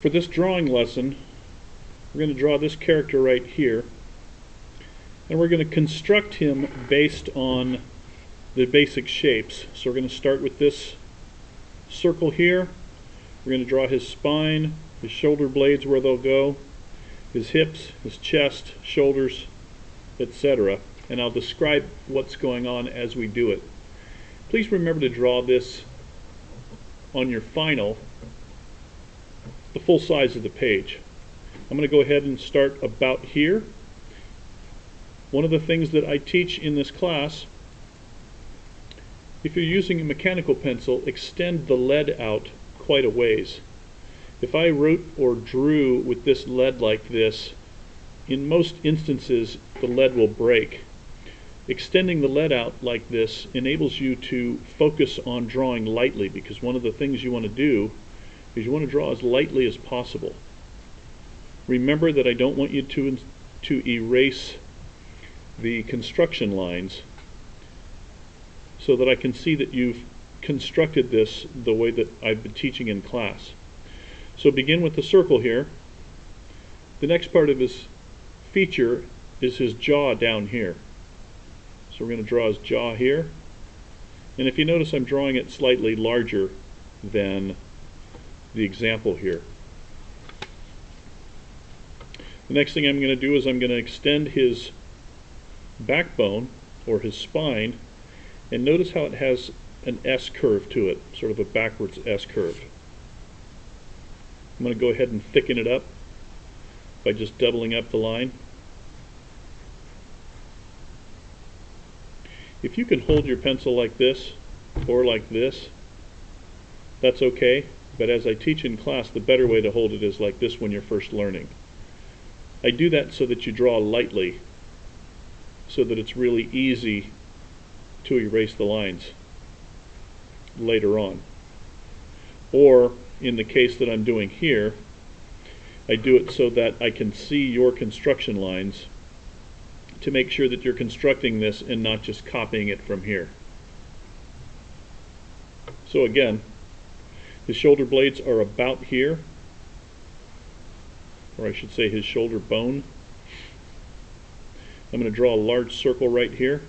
For this drawing lesson, we're going to draw this character right here, and we're going to construct him based on the basic shapes. So we're going to start with this circle here. We're going to draw his spine, his shoulder blades where they'll go, his hips, his chest, shoulders, etc. And I'll describe what's going on as we do it. Please remember to draw this on your final, the full size of the page. I'm going to go ahead and start about here. One of the things that I teach in this class, if you're using a mechanical pencil, extend the lead out quite a ways. If I wrote or drew with this lead like this, in most instances the lead will break. Extending the lead out like this enables you to focus on drawing lightly, because one of the things you want to do is you want to draw as lightly as possible. Remember that I don't want you to erase the construction lines, so that I can see that you've constructed this the way that I've been teaching in class. So begin with the circle here. The next part of his feature is his jaw down here. So we're going to draw his jaw here. And if you notice, I'm drawing it slightly larger than the example here. The next thing I'm going to do is I'm going to extend his backbone, or his spine, and notice how it has an S curve to it, sort of a backwards S curve. I'm going to go ahead and thicken it up by just doubling up the line. If you can hold your pencil like this or like this, that's okay, but as I teach in class, the better way to hold it is like this when you're first learning. I do that so that you draw lightly, so that it's really easy to erase the lines later on. Or, in the case that I'm doing here, I do it so that I can see your construction lines to make sure that you're constructing this and not just copying it from here. So again, his shoulder blades are about here, or I should say his shoulder bone. I'm going to draw a large circle right here,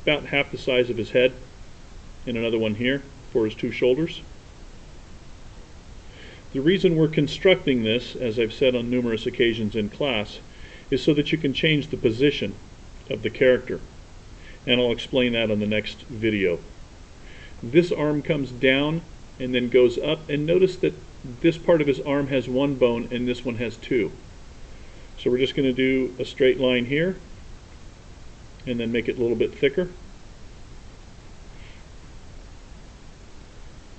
about half the size of his head, and another one here for his two shoulders. The reason we're constructing this, as I've said on numerous occasions in class, is so that you can change the position of the character, and I'll explain that on the next video. This arm comes down and then goes up, and notice that this part of his arm has one bone and this one has two. So we're just going to do a straight line here and then make it a little bit thicker.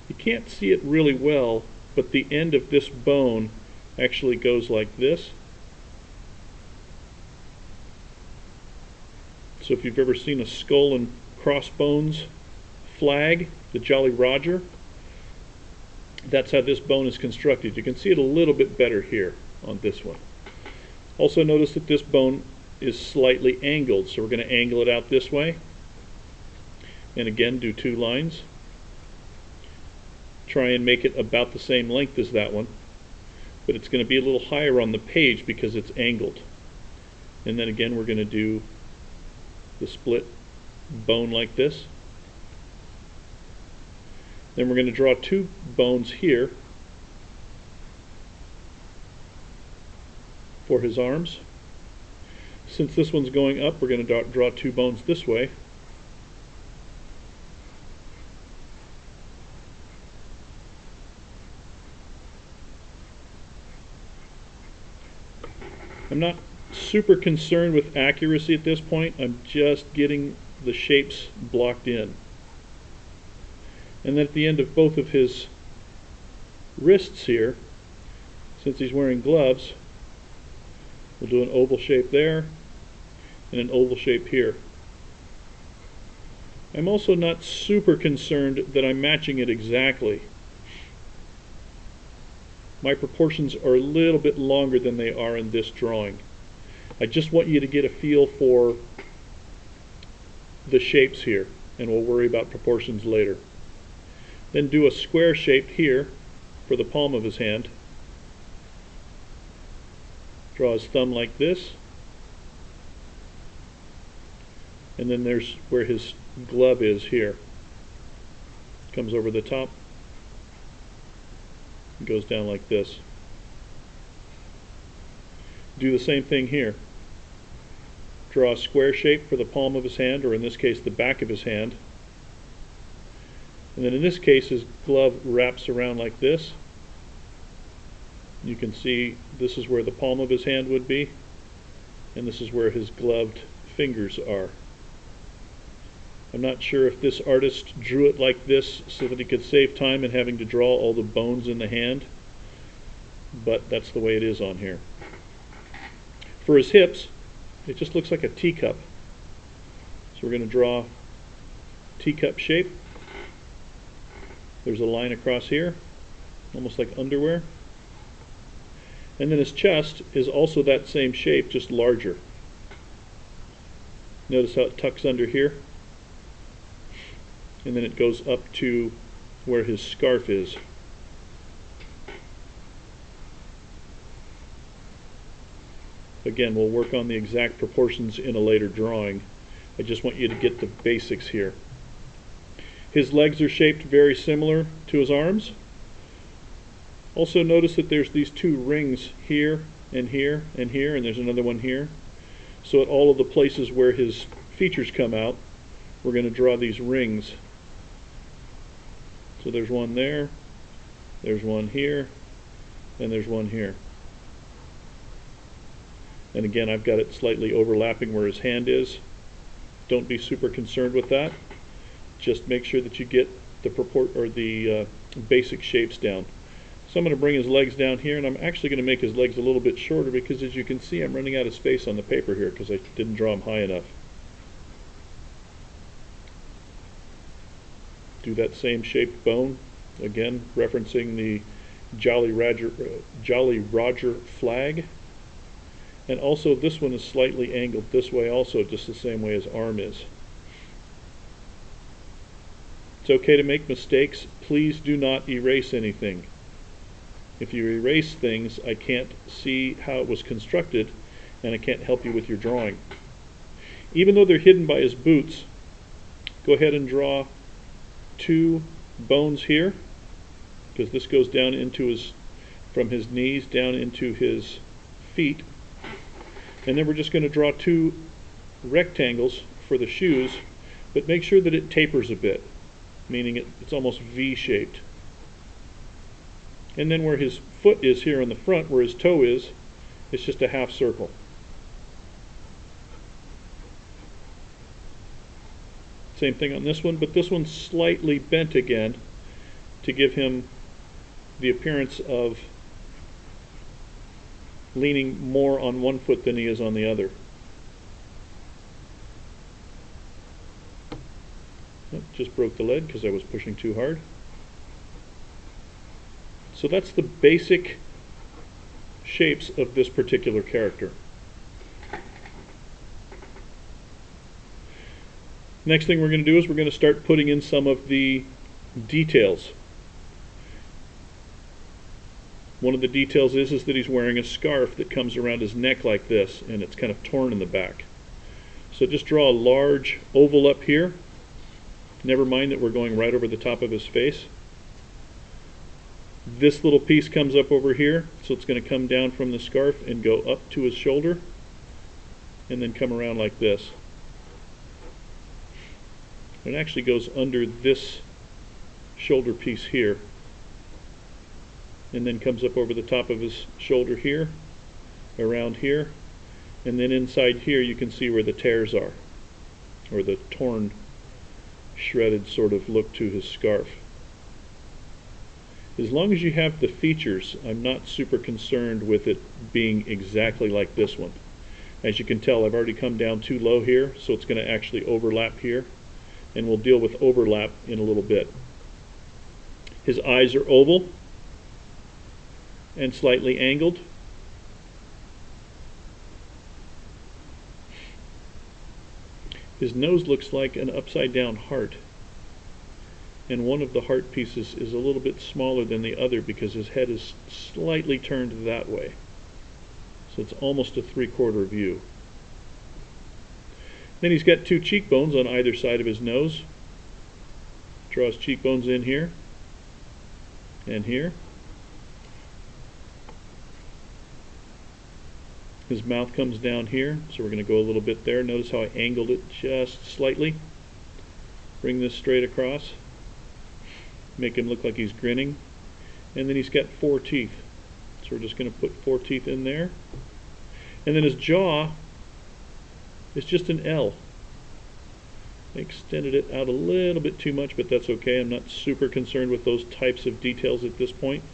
You can't see it really well, but the end of this bone actually goes like this. So if you've ever seen a skull and crossbones flag, the Jolly Roger, that's how this bone is constructed. You can see it a little bit better here on this one. Also notice that this bone is slightly angled, so we're going to angle it out this way. And again, do two lines. Try and make it about the same length as that one, but it's going to be a little higher on the page because it's angled. And then again, we're going to do the split bone like this. Then we're going to draw two bones here for his arms. Since this one's going up, we're going to draw two bones this way. I'm not super concerned with accuracy at this point. I'm just getting the shapes blocked in. And then at the end of both of his wrists here, since he's wearing gloves, we'll do an oval shape there and an oval shape here. I'm also not super concerned that I'm matching it exactly. My proportions are a little bit longer than they are in this drawing. I just want you to get a feel for the shapes here, and we'll worry about proportions later. Then do a square shape here for the palm of his hand. Draw his thumb like this. And then there's where his glove is here. Comes over the top. And goes down like this. Do the same thing here. Draw a square shape for the palm of his hand, or in this case the back of his hand. And then in this case his glove wraps around like this. You can see this is where the palm of his hand would be, and this is where his gloved fingers are. I'm not sure if this artist drew it like this so that he could save time in having to draw all the bones in the hand, but that's the way it is on here. For his hips, it just looks like a teacup. So we're going to draw teacup shape. There's a line across here, almost like underwear. And then his chest is also that same shape, just larger. Notice how it tucks under here? And then it goes up to where his scarf is. Again, we'll work on the exact proportions in a later drawing. I just want you to get the basics here. His legs are shaped very similar to his arms. Also notice that there's these two rings here and here and here, and there's another one here. So at all of the places where his features come out, we're going to draw these rings. So there's one there's one here, and there's one here. And again, I've got it slightly overlapping where his hand is. Don't be super concerned with that. Just make sure that you get the basic shapes down. So I'm going to bring his legs down here, and I'm actually going to make his legs a little bit shorter because, as you can see, I'm running out of space on the paper here because I didn't draw them high enough. Do that same shaped bone, again referencing the Jolly Roger flag. And also this one is slightly angled this way also, just the same way his arm is. It's okay to make mistakes. Please do not erase anything. If you erase things, I can't see how it was constructed, and I can't help you with your drawing. Even though they're hidden by his boots, go ahead and draw two bones here, because this goes down into from his knees down into his feet. And then we're just going to draw two rectangles for the shoes, but make sure that it tapers a bit, meaning it's almost V-shaped. And then where his foot is here on the front, where his toe is, it's just a half circle. Same thing on this one, but this one's slightly bent again to give him the appearance of leaning more on one foot than he is on the other. Oh, just broke the lead because I was pushing too hard. So that's the basic shapes of this particular character. Next thing we're going to do is we're going to start putting in some of the details. One of the details is that he's wearing a scarf that comes around his neck like this, and it's kind of torn in the back. So just draw a large oval up here. Never mind that we're going right over the top of his face. This little piece comes up over here, so it's going to come down from the scarf and go up to his shoulder, and then come around like this. It actually goes under this shoulder piece here, and then comes up over the top of his shoulder here, around here, and then inside here you can see where the tears are, or the torn, shredded sort of look to his scarf. As long as you have the features, I'm not super concerned with it being exactly like this one. As you can tell, I've already come down too low here, so it's going to actually overlap here, and we'll deal with overlap in a little bit. His eyes are oval and slightly angled. His nose looks like an upside down heart, and one of the heart pieces is a little bit smaller than the other because his head is slightly turned that way. So it's almost a 3/4 view. Then he's got 2 cheekbones on either side of his nose. Draw his cheekbones in here and here. His mouth comes down here, so we're going to go a little bit there. Notice how I angled it just slightly. Bring this straight across. Make him look like he's grinning. And then he's got 4 teeth. So we're just going to put 4 teeth in there. And then his jaw is just an L. I extended it out a little bit too much, but that's okay. I'm not super concerned with those types of details at this point.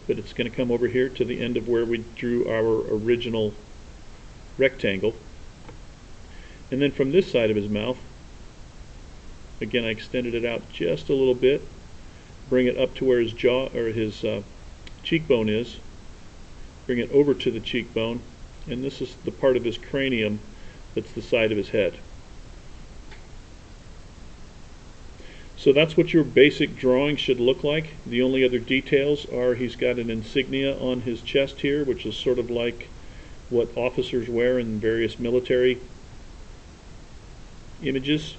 But it's going to come over here to the end of where we drew our original rectangle. And then from this side of his mouth, again I extended it out just a little bit. Bring it up to where his jaw or his cheekbone is. Bring it over to the cheekbone, and this is the part of his cranium that's the side of his head. So that's what your basic drawing should look like. The only other details are he's got an insignia on his chest here, which is sort of like what officers wear in various military images.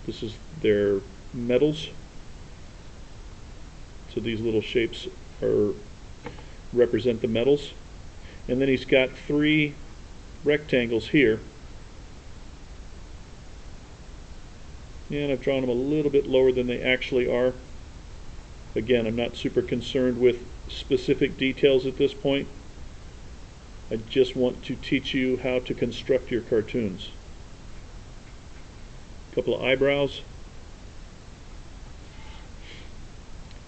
This is their medals. So these little shapes represent the medals. And then he's got 3 rectangles here. And I've drawn them a little bit lower than they actually are. Again, I'm not super concerned with specific details at this point. I just want to teach you how to construct your cartoons. A couple of eyebrows.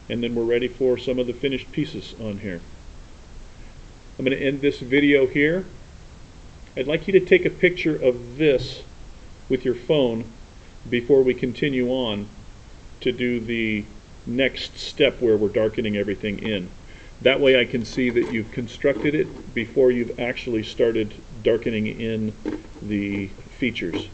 And then we're ready for some of the finished pieces on here. I'm going to end this video here. I'd like you to take a picture of this with your phone before we continue on to do the next step where we're darkening everything in. That way I can see that you've constructed it before you've actually started darkening in the features.